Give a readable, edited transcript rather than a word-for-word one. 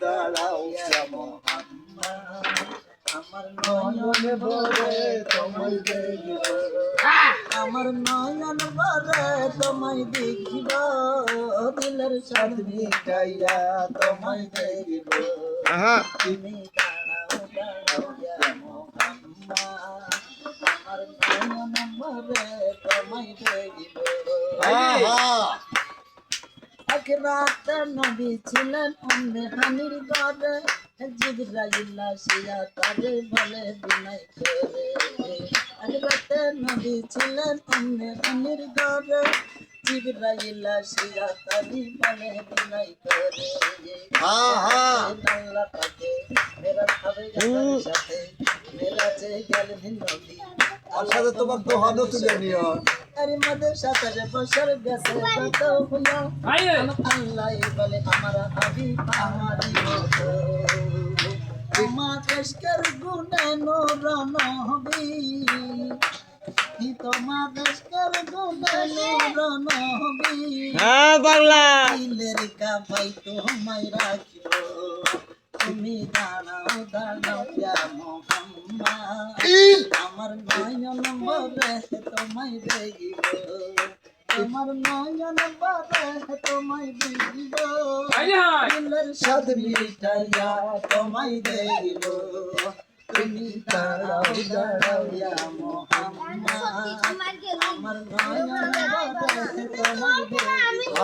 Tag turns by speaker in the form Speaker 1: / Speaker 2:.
Speaker 1: দাঁড়াও ইয়া মোহাম্মদ আমার নয়ন ভরে তোমায় দেখিব আমার নয়ন ভরে তোমায় দেখিব দিলের সাথ মিটাইয়া তোমায় দেখিব তুমি দাঁড়াও দাঁড়াও ইয়া মোহাম্মদ আমার নয়ন ভরে তোমায় দেখিব এক রাত নবী ছিলেন অন্যে হানির ঘরে জিবরাইল আসিয়া তারে বলে বিনয় করে এক রাতে নবী ছিলেন অন্যে হানির ঘরে জিবরাইল আসিয়া তারে বলে বিনয় করে আল্লাহ পাকে মেরা খাবে সাথে মেরা যে গেলেন নবী
Speaker 2: আর সাথে তোমার দোহানো তুলে নিও
Speaker 1: আরে মদের সাথে বছর গেছে কত হলো আল্লাহ বলে আমার হাবিব আমারই মতো তোমার দেশকের গুণে নূর নবী তোমার দেশকের গুণে নূর নবী
Speaker 3: হ্যাঁ বাংলা
Speaker 1: দিলের কাবাই তোমায় রাখিব তুমি দাঁড়াও দাঁড়াও ইয়া মোহাম্মদ আমার নয়ন ভরে তোমায় দেখিব আমার নয়ন ভরে তোমায় দেখিব দিলের সাথ মিটাইয়া তোমায় দেখিব তুমি দাঁড়াও দাঁড়াও ইয়া মোহাম্মদ আমার নয়ন ভরে তোমায় দেখিব